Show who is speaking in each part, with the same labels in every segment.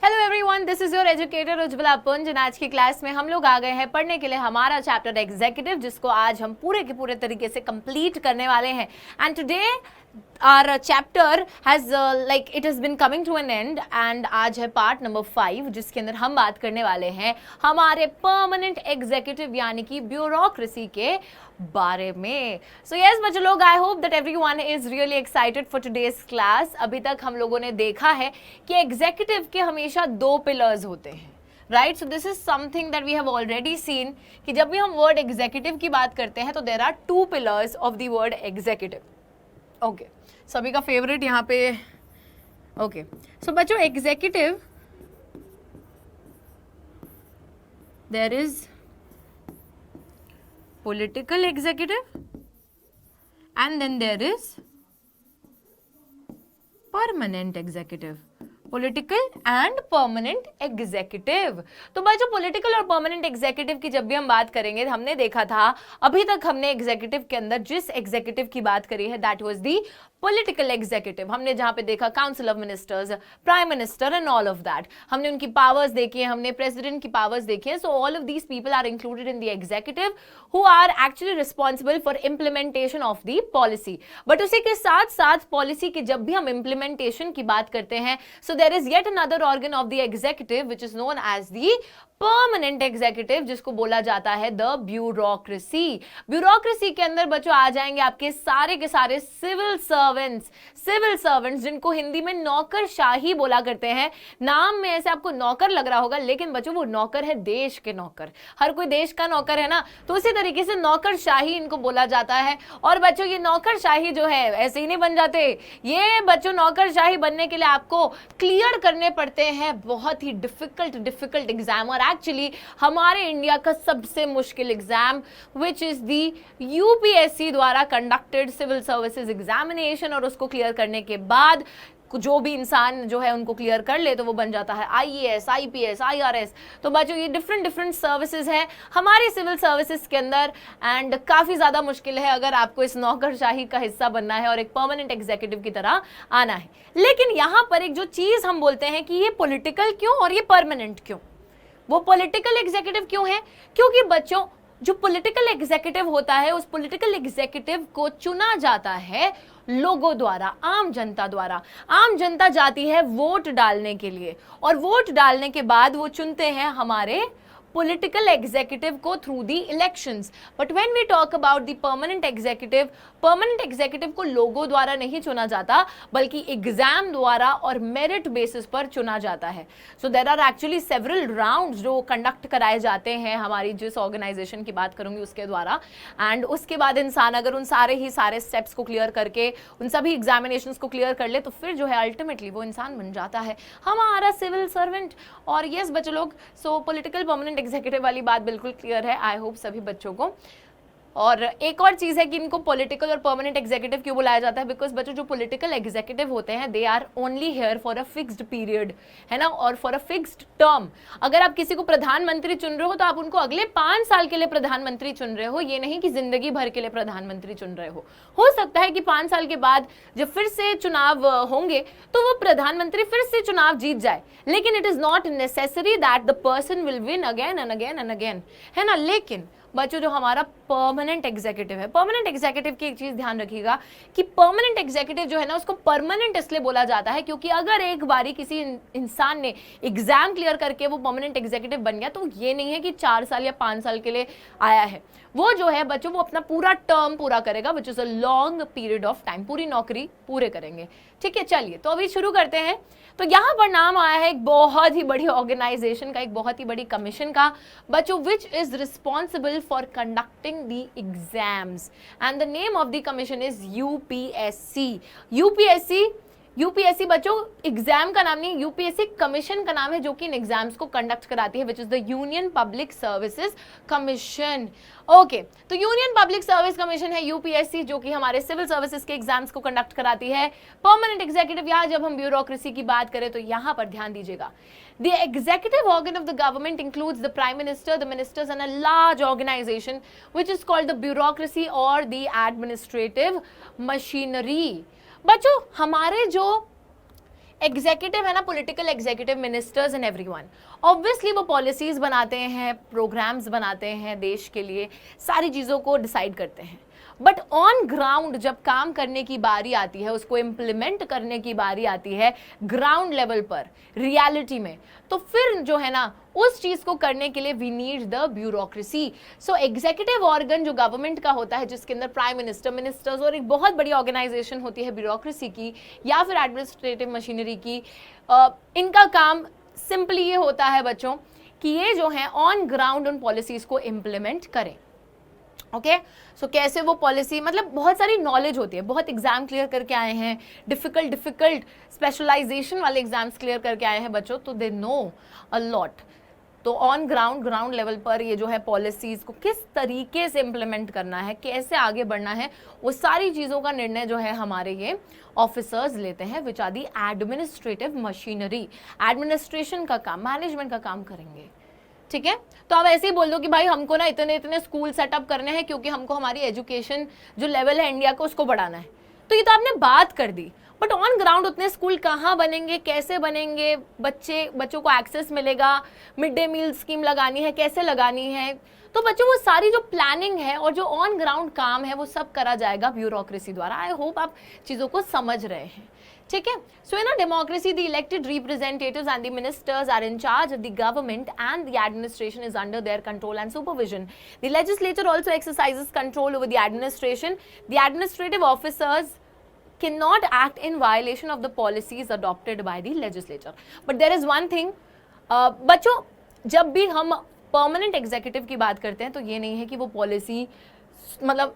Speaker 1: Hello everyone, this is your educator Ujjwala पुंज। आज की क्लास में हम लोग आ गए हैं पढ़ने के लिए हमारा चैप्टर एग्जीक्यूटिव, जिसको आज हम पूरे के पूरे तरीके से कंप्लीट करने वाले हैं। And today our chapter has like it has been coming to an end and आज है पार्ट नंबर 5, जिसके अंदर हम बात करने वाले हैं हमारे परमानेंट एग्जीक्यूटिव यानी कि ब्यूरोक्रेसी के बारे में। सो यस बच्चों लोग, I hope that everyone is really excited for today's class. अभी तक हम लोगों ने देखा है कि एग्जीक्यूटिव के हमेशा 2 पिलर्स होते हैं, right. So this is something that we have already seen कि जब भी हम वर्ड एग्जीक्यूटिव की बात करते हैं तो there are 2 pillars of the word executive. Okay, सभी का फेवरेट यहाँ पे। ओके, सो बच्चों executive, there is political executive and then there is permanent executive. Political and permanent executive. तो बच्चों पॉलिटिकल और परमानेंट एग्जीक्यूटिव की जब भी हम बात करेंगे, हमने देखा था अभी तक हमने एग्जीक्यूटिव के अंदर जिस एग्जीक्यूटिव की बात करी है that was the political executive. हमने जहां पे देखा council of ministers, prime minister and all of that, हमने उनकी पावर्स देखी है, हमने प्रेसिडेंट की पावर्स देखी है। So all of these people are included in the executive who are actually responsible for implementation of the policy. But उसी के साथ साथ पॉलिसी की जब भी हम इम्प्लीमेंटेशन की बात करते हैं, so there is yet another organ of the executive which is known as the permanent executive, जिसको बोला जाता है द ब्यूरोक्रेसी। ब्यूरोक्रेसी के अंदर बच्चों आ जाएंगे आपके सारे के सारे सिविल सर्वेंट्स जिनको हिंदी में नौकरशाही बोला करते हैं। नाम में ऐसे आपको नौकर लग रहा होगा, लेकिन बच्चों वो नौकर है देश के नौकर। हर कोई देश का नौकर है ना, तो उसी तरीके से नौकरशाही इनको बोला जाता है। और बच्चों ये नौकरशाही जो है ऐसे ही नहीं बन जाते। ये बच्चों नौकरशाही बनने के लिए आपको क्लियर करने पड़ते हैं बहुत ही डिफिकल्ट एग्जाम। और एक्चुअली हमारे इंडिया का सबसे मुश्किल exam which is the UPSC द्वारा कंडक्टेड सिविल सर्विसेज एग्जामिनेशन, और उसको क्लियर करने के बाद जो भी इंसान जो है उनको क्लियर कर ले तो वो बन जाता है आईएएस, आईपीएस, आईआरएस। तो बच्चों ये डिफरेंट सर्विसेज हैं हमारी सिविल सर्विसेज के अंदर, एंड काफी ज्यादा मुश्किल है अगर आपको इस नौकरशाही का हिस्सा बनना है और एक परमानेंट एग्जीक्यूटिव की तरह आना है। लेकिन यहाँ पर एक जो चीज हम बोलते हैं कि ये पॉलिटिकल क्यों और ये परमानेंट क्यों, वो पॉलिटिकल एग्जीक्यूटिव क्यों है? क्योंकि बच्चों जो पॉलिटिकल एग्जीक्यूटिव होता है, उस पॉलिटिकल एग्जीक्यूटिव को चुना जाता है लोगों द्वारा, आम जनता द्वारा। आम जनता जाती है वोट डालने के लिए, और वोट डालने के बाद वो चुनते हैं हमारे पॉलिटिकल एग्जीक्यूटिव को through the elections. But when we talk about the permanent executive को लोगों द्वारा नहीं चुना जाता, बल्कि एग्जाम द्वारा और मेरिट बेसिस पर चुना जाता है। So there are actually several rounds जो कंडक्ट कराए जाते हैं हमारी जिस ऑर्गेनाइजेशन की बात करूंगी उसके द्वारा। एंड उसके बाद इंसान अगर उन सारे स्टेप्स को क्लियर करके उन सभी एग्जामिनेशंस को क्लियर कर ले तो फिर जो है अल्टीमेटली वो इंसान बन जाता है हमारा सिविल सर्वेंट। और यस बच्चों लोग, सो पॉलिटिकल परमानेंट एग्जीक्यूटिव वाली बात बिल्कुल क्लियर है, आई होप सभी बच्चों को। और एक और चीज है कि इनको पॉलिटिकल और परमानेंट एग्जीक्यूटिव क्यों बुलाया जाता है, बिकॉज बच्चों जो पॉलिटिकल एग्जीक्यूटिव होते हैं they are only here for a fixed period, है ना, और फॉर अ फिक्स्ड टर्म। अगर आप किसी को प्रधानमंत्री चुन रहे हो तो आप उनको अगले 5 साल के लिए प्रधानमंत्री चुन रहे हो, ये नहीं कि जिंदगी भर के लिए प्रधानमंत्री चुन रहे हो सकता है कि 5 साल के बाद जब फिर से चुनाव होंगे तो वो प्रधानमंत्री फिर से चुनाव जीत जाए, लेकिन it is not necessary that the person will win again and again and again, है ना। लेकिन बच्चों जो हमारा परमानेंट एग्जीक्यूटिव है, परमानेंट एग्जीक्यूटिव की एक चीज ध्यान रखिएगा कि परमानेंट एग्जीक्यूटिव जो है ना उसको परमानेंट इसलिए बोला जाता है क्योंकि अगर एक बारी किसी इंसान ने एग्जाम क्लियर करके वो परमानेंट एग्जीक्यूटिव बन गया तो ये नहीं है कि 4 साल या 5 साल के लिए आया है। वो जो है बच्चों वो अपना पूरा टर्म पूरा करेगा, which is a long period of time, पूरी नौकरी पूरे करेंगे। ठीक है, चलिए तो अभी शुरू करते हैं। तो यहाँ पर नाम आया है एक बहुत ही बड़ी ऑर्गेनाइजेशन का, एक बहुत ही बड़ी कमीशन का बच्चों, which is responsible for conducting the exams, and the name of the commission is UPSC. UPSC बच्चों एग्जाम का नाम नहीं, यूपीएससी कमीशन का नाम है जो कि इन एग्जाम्स को कंडक्ट कराती है, which is the union public services commission. Okay, तो यूनियन पब्लिक सर्विस कमीशन है यूपीएससी, जो कि हमारे सिविल सर्विसेज के एग्जाम्स को कंडक्ट कराती है। परमानेंट एग्जीक्यूटिव, यहाँ जब हम ब्यूरोक्रेसी की बात करें तो यहाँ पर ध्यान दीजिएगा, the executive organ of the government includes the prime minister, the ministers and a large organization which is called the bureaucracy or the administrative machinery। बच्चों हमारे जो एग्जीक्यूटिव है ना, political executive, ministers and everyone, obviously वो policies बनाते हैं, programmes बनाते हैं देश के लिए, सारी चीज़ों को डिसाइड करते हैं। बट ऑन ग्राउंड जब काम करने की बारी आती है, उसको इम्प्लीमेंट करने की बारी आती है ग्राउंड लेवल पर, रियलिटी में, तो फिर जो है ना उस चीज को करने के लिए we need the bureaucracy. So executive organ जो गवर्नमेंट का होता है, जिसके अंदर प्राइम मिनिस्टर, मिनिस्टर्स और एक बहुत बड़ी ऑर्गेनाइजेशन होती है ब्यूरोक्रेसी की या फिर एडमिनिस्ट्रेटिव मशीनरी की, इनका काम सिंपली ये होता है बच्चों कि ये जो है ऑन ग्राउंड उन पॉलिसीज को इम्प्लीमेंट करें। ओके, सो कैसे वो पॉलिसी, मतलब बहुत सारी नॉलेज होती है, बहुत एग्जाम क्लियर करके आए हैं, डिफिकल्ट स्पेशलाइजेशन वाले एग्जाम्स क्लियर करके आए हैं बच्चों, तो दे नो अ लॉट। तो ऑन ग्राउंड लेवल पर ये जो है पॉलिसीज को किस तरीके से इम्प्लीमेंट करना है, कैसे आगे बढ़ना है, वो सारी चीज़ों का निर्णय जो है हमारे ये ऑफिसर्स लेते हैं, which are the administrative machinery. Administration का काम, मैनेजमेंट का काम करेंगे। ठीक है, तो आप ऐसे ही बोल दो कि भाई हमको ना इतने स्कूल सेटअप करने हैं क्योंकि हमको हमारी एजुकेशन जो लेवल है इंडिया का उसको बढ़ाना है, तो ये तो आपने बात कर दी, बट ऑन ग्राउंड उतने स्कूल कहाँ बनेंगे, कैसे बनेंगे, बच्चों को एक्सेस मिलेगा, मिड डे मील स्कीम लगानी है, कैसे लगानी है, तो बच्चों वो सारी जो प्लानिंग है और जो ऑन ग्राउंड काम है वो सब करा जाएगा ब्यूरोक्रेसी द्वारा। आई होप आप चीज़ों को समझ रहे हैं। ठीक है, so in a democracy the elected representatives and the ministers are in charge of the government and the administration is under their control and supervision. The legislature also exercises control over the administration. The administrative officers cannot act in violation of the policies adopted by the legislature. But there is one thing, बच्चों जब भी हम permanent executive की बात करते हैं तो ये नहीं है कि वो पॉलिसी मतलब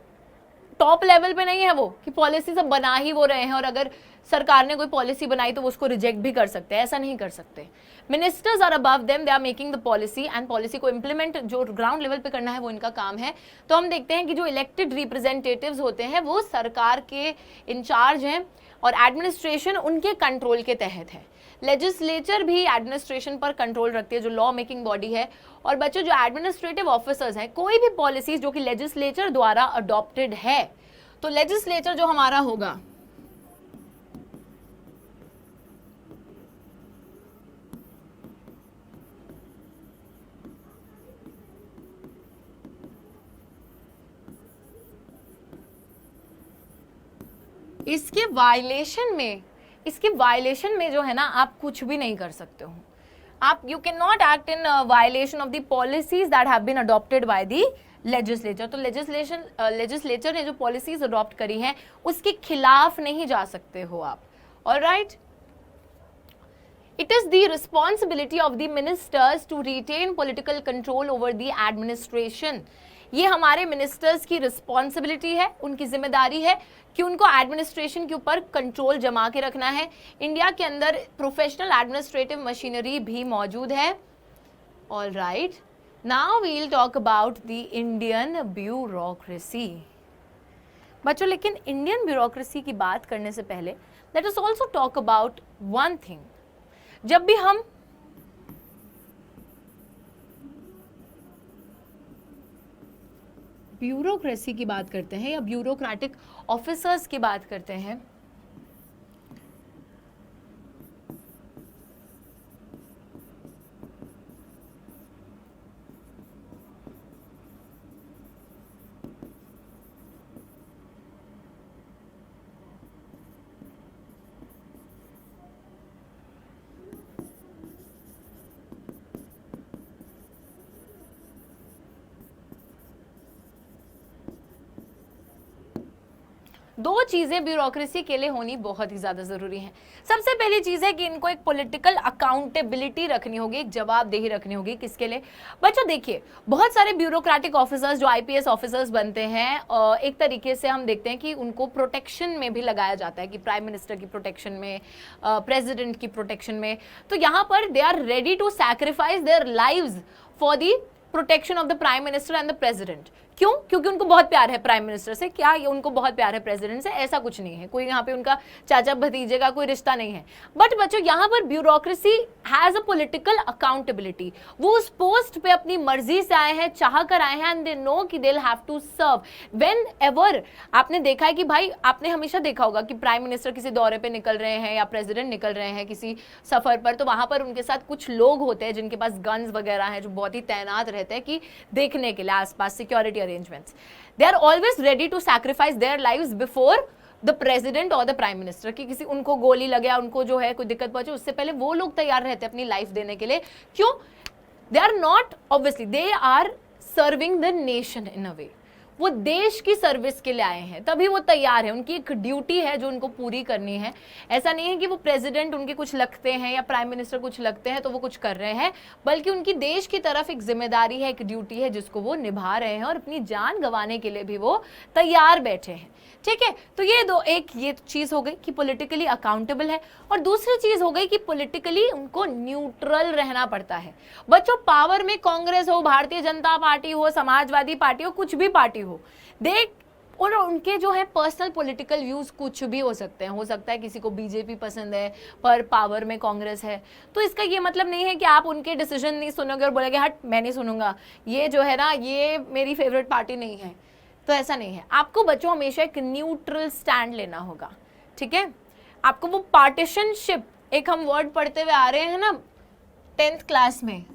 Speaker 1: टॉप लेवल पे नहीं है वो कि पॉलिसी सब बना ही वो रहे हैं और अगर सरकार ने कोई पॉलिसी बनाई तो वो उसको रिजेक्ट भी कर सकते हैं, ऐसा नहीं कर सकते। Ministers are above them, they are making the policy and policy को इम्प्लीमेंट जो ग्राउंड लेवल पे करना है वो इनका काम है। तो हम देखते हैं कि जो इलेक्टेड रिप्रेजेंटेटिव्स होते हैं वो सरकार के इंचार्ज हैं और एडमिनिस्ट्रेशन उनके कंट्रोल के तहत है। लेजिस्लेचर भी एडमिनिस्ट्रेशन पर कंट्रोल रखती है, जो लॉ मेकिंग बॉडी है। और बच्चों जो एडमिनिस्ट्रेटिव ऑफिसर्स हैं, कोई भी पॉलिसीज जो कि लेजिस्लेचर द्वारा अडॉप्टेड है, तो लेजिस्लेचर जो हमारा होगा इसके वायलेशन में जो है ना आप कुछ भी नहीं कर सकते हो। आप you can not act in violation of the policies that have been adopted by the legislature. तो लेजिस्लेचर ने जो पॉलिसीज अडॉप्ट करी हैं उसके खिलाफ नहीं जा सकते हो आप। Alright, It is the responsibility of the ministers to retain political control over the administration. ये हमारे मिनिस्टर्स की रिस्पॉन्सिबिलिटी है, उनकी जिम्मेदारी है कि उनको एडमिनिस्ट्रेशन के ऊपर कंट्रोल जमा के रखना है। इंडिया के अंदर प्रोफेशनल एडमिनिस्ट्रेटिव मशीनरी भी मौजूद है। All right, now we will talk about the Indian bureaucracy. बच्चों लेकिन इंडियन ब्यूरोक्रेसी की बात करने से पहले let us also talk about one thing. जब भी हम ब्यूरोक्रेसी की बात करते हैं या ब्यूरोक्रेटिक ऑफिसर्स की बात करते हैं, दो चीजें ब्यूरोक्रेसी के लिए होनी बहुत ही ज्यादा जरूरी हैं। सबसे पहली चीज है कि इनको एक पॉलिटिकल अकाउंटेबिलिटी रखनी होगी, एक जवाबदेही रखनी होगी। किसके लिए? बच्चों देखिए, बहुत सारे ब्यूरोक्रेटिक ऑफिसर्स जो आईपीएस ऑफिसर्स बनते हैं, एक तरीके से हम देखते हैं कि उनको प्रोटेक्शन में भी लगाया जाता है, कि प्राइम मिनिस्टर की प्रोटेक्शन में, प्रेसिडेंट की प्रोटेक्शन में। तो यहाँ पर they are ready to sacrifice their lives for the protection of the prime minister and the president. क्यों? क्योंकि उनको बहुत प्यार है प्राइम मिनिस्टर से। क्या ये उनको बहुत प्यार है प्रेसिडेंट से? ऐसा कुछ नहीं है, कोई यहाँ पे उनका चाचा भतीजे का कोई रिश्ता नहीं है। बट बच्चों यहाँ पर bureaucracy has a political accountability. वो उस पोस्ट पे अपनी मर्जी से आए हैं, चाह कर आए हैं, एंड दे नो कि they have to serve whenever. आपने देखा है कि भाई, आपने हमेशा देखा होगा कि प्राइम मिनिस्टर किसी दौरे पे निकल रहे हैं या प्रेसिडेंट निकल रहे हैं किसी सफर पर, तो वहां पर उनके साथ कुछ लोग होते हैं जिनके पास गन्स वगैरह हैं, जो बहुत ही तैनात रहते हैं कि देखने के लिए आसपास security arrangements. They are always ready to sacrifice their lives before the president और द प्राइम मिनिस्टर। कि किसी उनको गोली लगे, उनको जो है कोई दिक्कत पहुंचे, उससे पहले वो लोग तैयार रहते हैं अपनी लाइफ देने के लिए। क्यों? They are not, obviously they are serving the nation in a way. वो देश की सर्विस के लिए आए हैं, तभी वो तैयार है। उनकी एक ड्यूटी है जो उनको पूरी करनी है। ऐसा नहीं है कि वो प्रेसिडेंट उनके कुछ लगते हैं या प्राइम मिनिस्टर कुछ लगते हैं तो वो कुछ कर रहे हैं, बल्कि उनकी देश की तरफ एक जिम्मेदारी है, एक ड्यूटी है जिसको वो निभा रहे हैं, और अपनी जान गंवाने के लिए भी वो तैयार बैठे हैं। ठीक है, तो ये चीज हो गई कि पॉलिटिकली अकाउंटेबल है, और दूसरी चीज हो गई कि पॉलिटिकली उनको न्यूट्रल रहना पड़ता है। बच्चों, पावर में कांग्रेस हो, भारतीय जनता पार्टी हो, समाजवादी पार्टी हो, कुछ भी पार्टी हो, और उनके जो है पर्सनल पॉलिटिकल व्यूज कुछ भी हो सकते हैं। हो सकता है किसी को बीजेपी पसंद है पर पावर में कांग्रेस है, तो इसका ये मतलब नहीं है कि आप उनके डिसीजन नहीं सुनोगे और बोलेगे हट मैं नहीं सुनूंगा, ये जो है ना ये मेरी फेवरेट पार्टी नहीं है। तो ऐसा नहीं है। आपको बच्चों हमेशा एक न्यूट्रल स्टैंड लेना होगा। ठीक है, आपको वो पार्टीशनशिप, एक हम वर्ड पढ़ते हुए आ रहे हैं ना 10th क्लास में,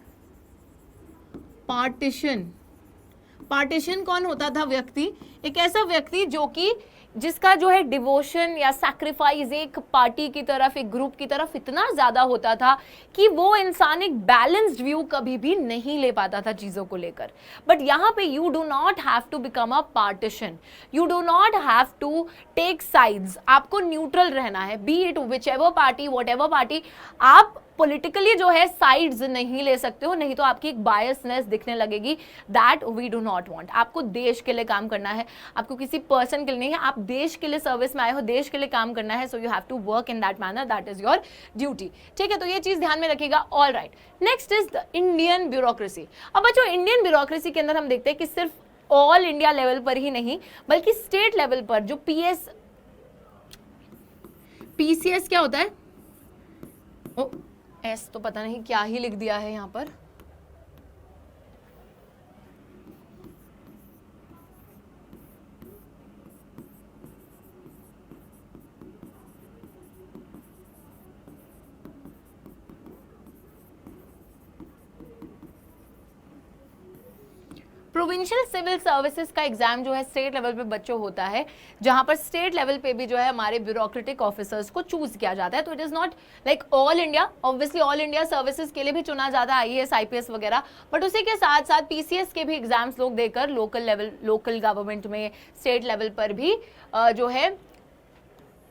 Speaker 1: पार्टीशन कौन होता था? व्यक्ति, एक ऐसा व्यक्ति जो कि जिसका जो है डिवोशन या सैक्रिफाइस एक पार्टी की तरफ, एक ग्रुप की तरफ इतना ज्यादा होता था कि वो इंसान एक बैलेंस्ड व्यू कभी भी नहीं ले पाता था चीजों को लेकर। बट यहाँ पे you do not have to become a partition, you do not have to take sides. आपको न्यूट्रल रहना है, be it whichever party, whatever party. आप पॉलिटिकली जो है साइड्स नहीं ले सकते हो, नहीं तो आपकी एक बायसनेस दिखने लगेगी। That we do not want. आपको देश के लिए काम करना है, आपको किसी पर्सन के लिए नहीं है। आप देश के लिए सर्विस में आए हो, देश के लिए काम करना है, so you have to work in that manner, that is your duty. ठीक है, तो ये चीज ध्यान में रखिएगा। All right, next is the Indian bureaucracy. अब बच्चों, इंडियन ब्यूरोक्रेसी के अंदर हम देखते हैं कि सिर्फ ऑल इंडिया लेवल पर ही नहीं, बल्कि स्टेट लेवल पर जो पीसीएस क्या होता है? एस तो पता नहीं क्या ही लिख दिया है यहाँ पर। प्रोविंशियल सिविल सर्विसेज का एग्जाम जो है स्टेट लेवल पे बच्चों होता है, जहां पर स्टेट लेवल पे भी जो है हमारे ब्यूरोक्रेटिक ऑफिसर्स को चूज किया जाता है। तो it is not like all India, obviously all India services के लिए भी चुना जाता है, आईएएस आईपीएस वगैरह, बट उसी के साथ साथ पीसीएस के भी एग्जाम्स लोग देकर लोकल गवर्नमेंट में, स्टेट लेवल पर भी जो है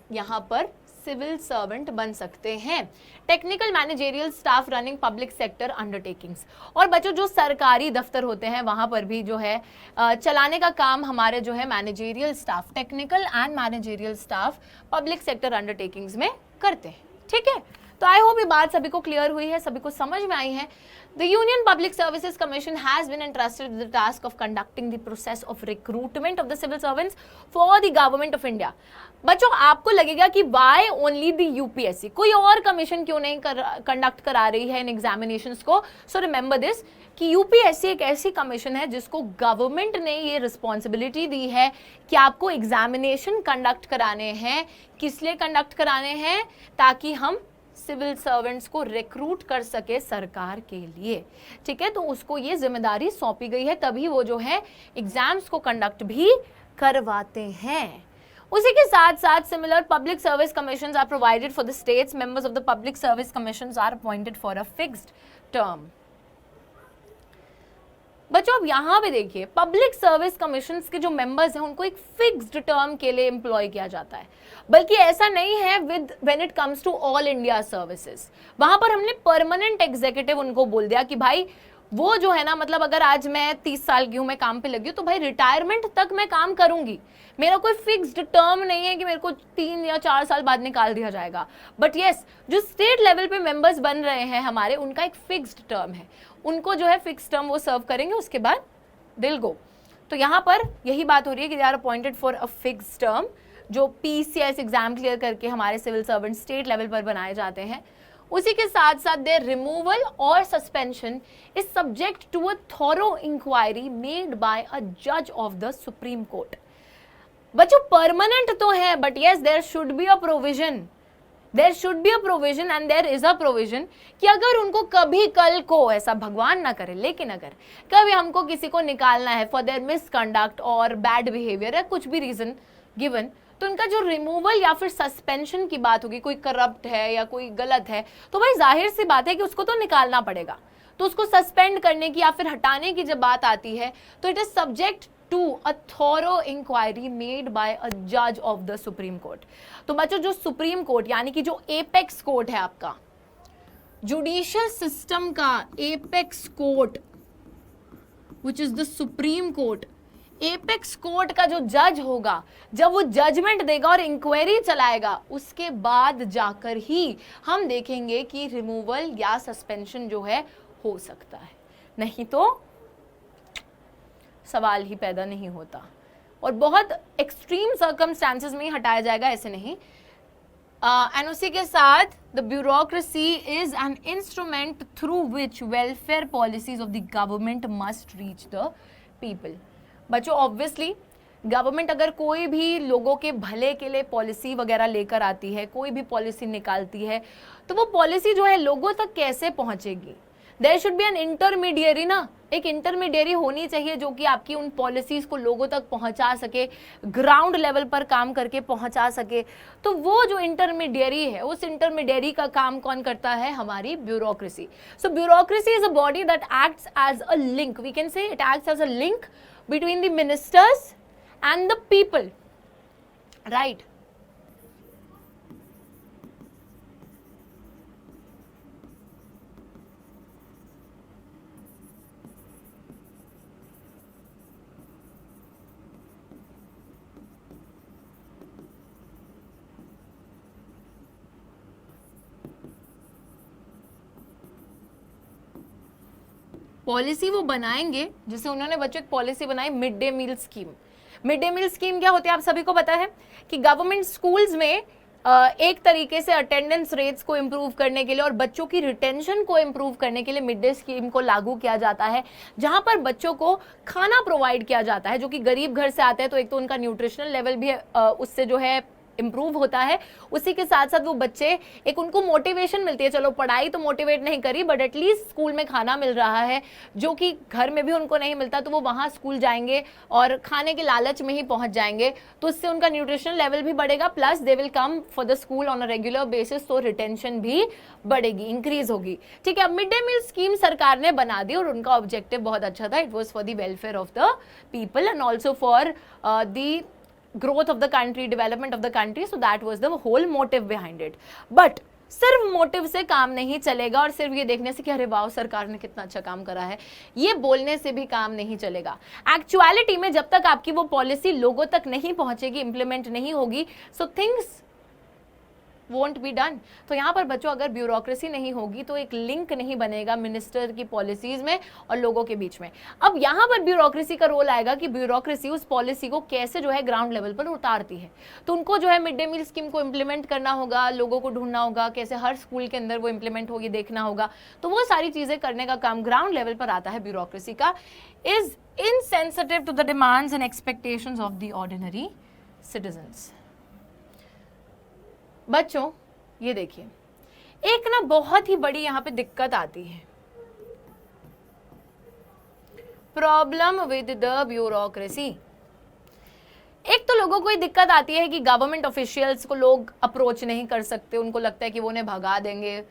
Speaker 1: यहाँ पर सिविल सर्वेंट बन सकते हैं। Technical managerial staff running public sector undertakings. और बच्चों, जो सरकारी दफ्तर होते हैं वहां पर भी जो है चलाने का काम हमारे जो है managerial staff, technical and managerial staff public sector undertakings में करते हैं। ठीक है, तो आई होप ये बात सभी को क्लियर हुई है, सभी को समझ में आई है। The Union Public Services Commission has been entrusted with the task of conducting the process of recruitment of the civil servants for the government of India. बच्चों, आपको लगेगा कि why only the UPSC, कोई और कमीशन क्यों नहीं conduct करा रही है इन एग्जामिनेशंस को? सो रिमेंबर दिस कि यूपीएससी एक ऐसी कमीशन है जिसको गवर्नमेंट ने ये रिस्पॉन्सिबिलिटी दी है कि आपको एग्जामिनेशन कंडक्ट कराने हैं। किस लिए कंडक्ट कराने हैं? ताकि हम सिविल सर्वेंट्स को रिक्रूट कर सके सरकार के लिए। ठीक है, तो उसको ये जिम्मेदारी सौंपी गई है, तभी वो जो है एग्जाम्स को कंडक्ट भी करवाते हैं। उसी के साथ साथ similar public service commissions are provided for the states. Members of the public service commissions are appointed for a fixed term. बच्चों, अब यहाँ पे देखिए, पब्लिक सर्विस कमीशंस के जो मेंबर्स हैं उनको एक फिक्स्ड टर्म के लिए एम्प्लॉय किया जाता है, बल्कि ऐसा नहीं है with when it comes to all India services. वहां पर हमने परमानेंट एग्जीक्यूटिव उनको बोल दिया कि भाई वो जो है ना, मतलब अगर आज मैं 30 साल की हूँ, मैं काम पे लगी हूँ, तो भाई रिटायरमेंट तक मैं काम करूंगी। मेरा कोई फिक्स्ड टर्म नहीं है कि मेरे को 3 या 4 साल बाद निकाल दिया जाएगा। बट यस, जो स्टेट लेवल पे मेंबर्स बन रहे हैं हमारे, उनका एक फिक्स्ड टर्म है। उनको जो है फिक्स टर्म वो सर्व करेंगे, उसके बाद दिल गो। तो यहाँ पर यही बात हो रही है कि they are appointed for a fix term, जो PCS एग्जाम क्लियर करके हमारे सिविल सर्वेंट स्टेट लेवल पर बनाए जाते हैं। उसी के साथ साथ देयर रिमूवल और suspension is subject to a thorough inquiry made by a जज ऑफ द सुप्रीम कोर्ट। बच्चों परमानेंट तो है, but yes there should be a provision, there should be a provision and there is a provision कि अगर उनको कभी कल को, ऐसा भगवान ना करे, लेकिन अगर कभी हमको किसी को निकालना है फॉर देयर मिसकंडक्ट और बैड बिहेवियर या कुछ भी रीजन गिवन, तो उनका जो रिमूवल या फिर सस्पेंशन की बात होगी, कोई करप्ट है या कोई गलत है, तो भाई जाहिर सी बात है कि उसको तो निकालना पड़ेगा। तो उसको सस्पेंड करने की या फिर हटाने की जब बात आती है तो it is subject to a thorough inquiry made by a जज ऑफ द सुप्रीम कोर्ट। तो बच्चों जो सुप्रीम कोर्ट यानी कि जो एपेक्स कोर्ट है आपका जुडिशियल सिस्टम का, apex court which is the Supreme court, apex court का जो जज होगा, जब वो जजमेंट देगा और इंक्वायरी चलाएगा, उसके बाद जाकर ही हम देखेंगे कि रिमूवल या सस्पेंशन जो है हो सकता है, नहीं तो सवाल ही पैदा नहीं होता। और बहुत एक्सट्रीम सर्कमस्टांसेस में ही हटाया जाएगा, ऐसे नहीं। एंड उसी के साथ the bureaucracy is an instrument through which welfare policies of the government must reach the people. बच्चों ऑब्वियसली गवर्नमेंट अगर कोई भी लोगों के भले के लिए पॉलिसी वगैरह लेकर आती है, कोई भी पॉलिसी निकालती है, तो वो पॉलिसी जो है लोगों तक कैसे पहुंचेगी? There should be an intermediary ना, एक इंटरमीडियरी होनी चाहिए जो कि आपकी उन पॉलिसीज को लोगों तक पहुंचा सके, ग्राउंड लेवल पर काम करके पहुंचा सके। तो वो जो इंटरमीडियरी है, उस इंटरमीडियरी का काम कौन करता है? हमारी ब्यूरोक्रेसी। So bureaucracy is a body that acts as a link, we can say it acts as a link between the ministers and the people, right? Policy वो बनाएंगे, जैसे उन्होंने बच्चों एक पॉलिसी बनाई mid day meal scheme. Mid day meal scheme क्या होती है आप सभी को पता है कि गवर्नमेंट स्कूल्स में एक तरीके से अटेंडेंस रेट्स को इम्प्रूव करने के लिए और बच्चों की रिटेंशन को इम्प्रूव करने के लिए मिड डे स्कीम को लागू किया जाता है, जहां पर बच्चों को खाना प्रोवाइड किया जाता है, जो कि गरीब घर से आते हैं, तो एक तो उनका न्यूट्रिशनल लेवल भी उससे जो है इम्प्रूव होता है। उसी के साथ साथ वो बच्चे, एक उनको मोटिवेशन मिलती है, चलो पढ़ाई तो मोटिवेट नहीं करी बट एटलीस्ट स्कूल में खाना मिल रहा है, जो कि घर में भी उनको नहीं मिलता, तो वो वहाँ स्कूल जाएंगे और खाने के लालच में ही पहुंच जाएंगे, तो इससे उनका न्यूट्रिशनल लेवल भी बढ़ेगा, plus they will come for the school on a regular basis, तो रिटेंशन भी बढ़ेगी, इंक्रीज होगी। ठीक है, अब मिड डे मील स्कीम सरकार ने बना दी और उनका ऑब्जेक्टिव बहुत अच्छा था, it was for the welfare of the people and also for the growth of the country, development of the country, so that was the whole motive behind it. But सिर्फ motive से काम नहीं चलेगा और सिर्फ ये देखने से कि अरे वाह सरकार ने कितना अच्छा काम करा है, ये बोलने से भी काम नहीं चलेगा। एक्चुअलिटी में जब तक आपकी वो पॉलिसी लोगों तक नहीं पहुंचेगी, इंप्लीमेंट नहीं होगी, so things won't be done. तो यहाँ पर बच्चों अगर ब्यूरोक्रेसी नहीं होगी तो एक लिंक नहीं बनेगा मिनिस्टर की पॉलिसीज में और लोगों के बीच में। अब यहाँ पर ब्यूरोक्रेसी का रोल आएगा कि ब्यूरोक्रेसी उस पॉलिसी को कैसे जो है ग्राउंड लेवल पर उतारती है। तो उनको जो है मिड डे मील स्कीम को इम्प्लीमेंट करना होगा, लोगों को ढूंढना होगा, कैसे हर स्कूल के अंदर वो इम्प्लीमेंट होगी देखना होगा, तो वो सारी चीजें करने का काम ग्राउंड लेवल पर आता है ब्यूरोक्रेसी का। Is insensitive to the demands and expectations of the ordinary citizens. बच्चों ये देखिए, एक ना बहुत ही बड़ी यहां पे दिक्कत आती है, प्रॉब्लम विद द ब्यूरोक्रेसी। एक तो लोगों को ये दिक्कत आती है कि गवर्नमेंट ऑफिशियल्स को लोग अप्रोच नहीं कर सकते, उनको लगता है कि वो उन्हें भगा देंगे।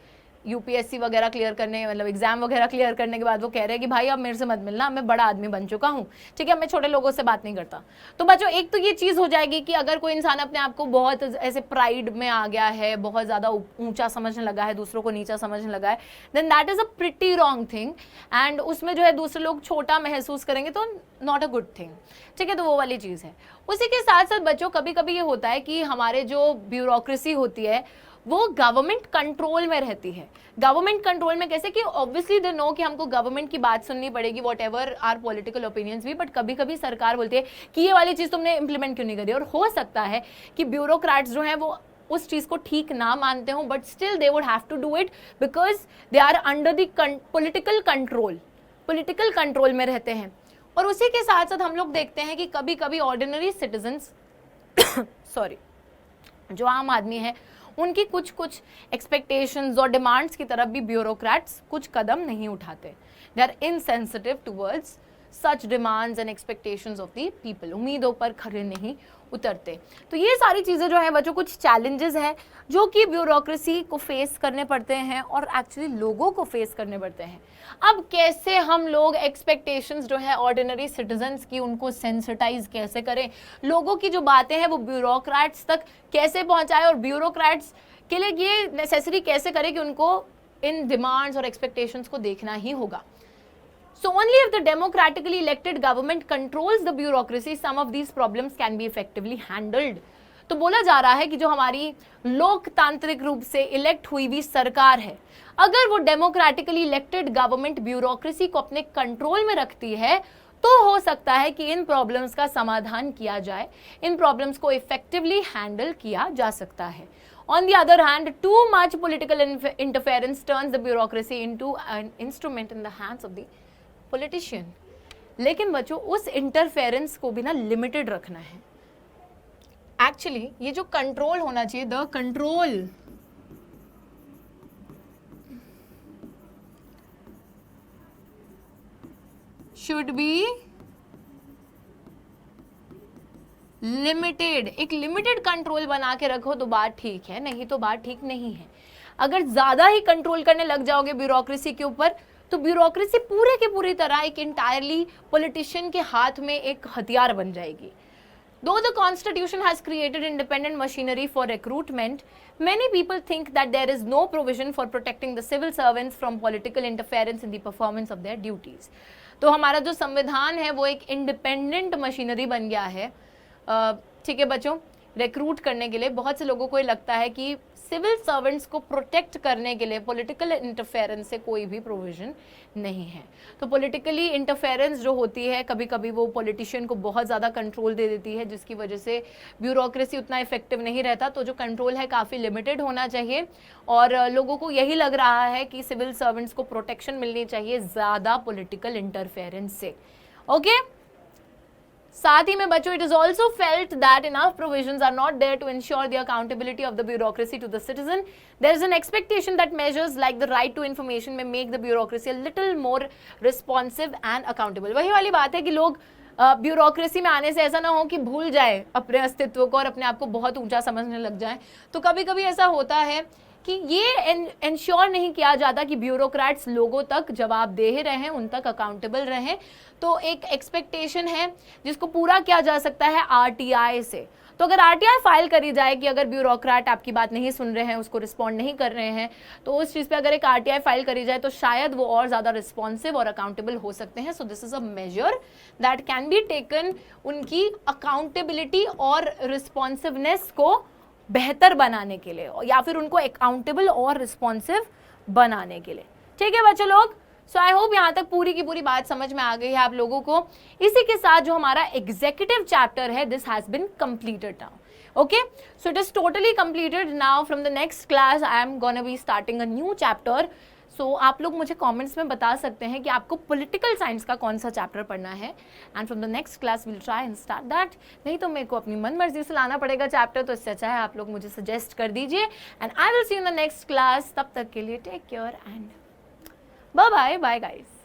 Speaker 1: यूपीएससी वगैरह क्लियर करने, मतलब एग्जाम वगैरह क्लियर करने के बाद वो कह रहे हैं कि भाई अब मेरे से मत मिलना, मैं बड़ा आदमी बन चुका हूँ, ठीक है, मैं छोटे लोगों से बात नहीं करता। तो बच्चों एक तो ये चीज हो जाएगी कि अगर कोई इंसान अपने आप को बहुत ऐसे प्राइड में आ गया है, बहुत ज्यादा ऊंचा समझने लगा है, दूसरों को नीचा समझने लगा है, then that is a pretty wrong thing and उसमें जो है दूसरे लोग छोटा महसूस करेंगे, तो नॉट अ गुड थिंग। ठीक है, तो वो वाली चीज है। उसी के साथ साथ बच्चों कभी कभी ये होता है कि हमारे जो ब्यूरोक्रेसी होती है वो गवर्नमेंट कंट्रोल में रहती है। गवर्नमेंट कंट्रोल में कैसे कि ऑब्वियसली दे नो कि हमको गवर्नमेंट की बात सुननी पड़ेगी whatever are political opinions भी, बट कभी कभी सरकार बोलती है कि ये वाली चीज़ तुमने इंप्लीमेंट क्यों नहीं करी, और हो सकता है कि ब्यूरोक्रेट्स जो हैं वो उस चीज़ को ठीक ना मानते हो, but still they would have to do it because they are under the political control में रहते हैं। और उसी के साथ साथ हम लोग देखते हैं कि कभी कभी ऑर्डिनरी सिटीजन्स सॉरी जो आम आदमी है उनकी कुछ एक्सपेक्टेशंस और डिमांड्स की तरफ भी ब्यूरोक्रेट्स कुछ कदम नहीं उठाते। They are insensitive towards such demands and expectations of the people, उम्मीदों पर खरे नहीं उतरते। तो ये सारी चीज़ें जो है बच्चों कुछ चैलेंजेस हैं जो कि ब्यूरोक्रेसी को फेस करने पड़ते हैं और एक्चुअली लोगों को फेस करने पड़ते हैं। अब कैसे हम लोग एक्सपेक्टेशंस जो है ऑर्डिनरी सिटीजन्स की उनको सेंसिटाइज कैसे करें, लोगों की जो बातें हैं वो ब्यूरोक्रेट्स तक कैसे पहुंचाएं, और ब्यूरोक्रेट्स के लिए ये नेसेसरी कैसे करें कि उनको इन डिमांड्स और एक्सपेक्टेशंस को देखना ही होगा। So only if the democratically elected government controls the bureaucracy, some of these problems can be effectively handled. तो बोला जा रहा है कि जो हमारी लोकतांत्रिक रूप से इलेक्ट हुई हुई सरकार है, अगर वो डेमोक्रेटिकली इलेक्टेड गवर्नमेंट ब्यूरोक्रेसी को अपने कंट्रोल में रखती है तो हो सकता है कि इन प्रॉब्लम्स का समाधान किया जाए, इन प्रॉब्लम्स को इफेक्टिवली हैंडल किया जा सकता है। On the other hand, too much political interference turns the bureaucracy into an instrument in the hands of the politician. लेकिन बच्चों उस इंटरफेरेंस को भी ना लिमिटेड रखना है। एक्चुअली ये जो कंट्रोल होना चाहिए, the control should be limited. एक लिमिटेड कंट्रोल बना के रखो तो बात ठीक है, नहीं तो बात ठीक नहीं है। अगर ज्यादा ही कंट्रोल करने लग जाओगे ब्यूरोक्रेसी के ऊपर तो ब्यूरोक्रेसी पूरे के पूरी तरह एक इंटायरली पॉलिटिशियन के हाथ में एक हथियार बन जाएगी। Though the Constitution has created independent machinery for recruitment, many people think that there is no provision for protecting the civil servants from political interference in the performance of their duties. तो हमारा जो संविधान है वो एक independent machinery बन गया है, ठीक है बच्चों, रिक्रूट करने के लिए। बहुत से लोगों को ये लगता है कि सिविल सर्वेंट्स को प्रोटेक्ट करने के लिए पॉलिटिकल इंटरफेरेंस से कोई भी प्रोविजन नहीं है। तो पॉलिटिकली इंटरफेरेंस जो होती है कभी कभी वो पॉलिटिशियन को बहुत ज़्यादा कंट्रोल दे देती है, जिसकी वजह से ब्यूरोक्रेसी उतना इफेक्टिव नहीं रहता। तो जो कंट्रोल है काफ़ी लिमिटेड होना चाहिए और लोगों को यही लग रहा है कि सिविल सर्वेंट्स को प्रोटेक्शन मिलनी चाहिए ज़्यादा पॉलिटिकल इंटरफेरेंस से। ओके साथ ही में बच्चों it is also felt that enough provisions are not there to ensure the accountability of the bureaucracy to the citizen. There is an expectation that measures like the right to information may make the bureaucracy a little more responsive and accountable. वही वाली बात है कि लोग bureaucracy में आने से ऐसा ना हो कि भूल जाए अपने अस्तित्व को और अपने आप को बहुत ऊंचा समझने लग जाए। तो कभी कभी ऐसा होता है कि ये इंश्योर नहीं किया जाता कि ब्यूरोक्रेट्स लोगों तक जवाबदेह रहें, उन तक अकाउंटेबल रहें। तो एक एक्सपेक्टेशन है जिसको पूरा किया जा सकता है आरटीआई से। तो अगर आरटीआई फाइल करी जाए कि अगर ब्यूरोक्रेट आपकी बात नहीं सुन रहे हैं, उसको रिस्पॉन्ड नहीं कर रहे हैं, तो उस चीज़ पे अगर एक आरटीआई फाइल करी जाए तो शायद वो और ज़्यादा रिस्पॉन्सिव और अकाउंटेबल हो सकते हैं। So this is a measure that can be taken उनकी अकाउंटेबिलिटी और रिस्पॉन्सिवनेस को बेहतर बनाने के लिए या फिर उनको अकाउंटेबल और रिस्पॉन्सिव बनाने के लिए। ठीक है बच्चों लोग, सो आई होप यहाँ तक पूरी की पूरी बात समझ में आ गई है आप लोगों को। इसी के साथ जो हमारा एग्जीक्यूटिव चैप्टर है this has been completed now. Okay so it is totally completed now. From the next class I am gonna be starting a new chapter. So आप लोग मुझे कमेंट्स में बता सकते हैं कि आपको पॉलिटिकल साइंस का कौन सा चैप्टर पढ़ना है, and from the next class will try and start that. नहीं तो मेरे को अपनी मन मर्जी से लाना पड़ेगा चैप्टर, तो इससे अच्छा है आप लोग मुझे सजेस्ट कर दीजिए and I will see you in the next class. तब तक के लिए take care and bye bye guys.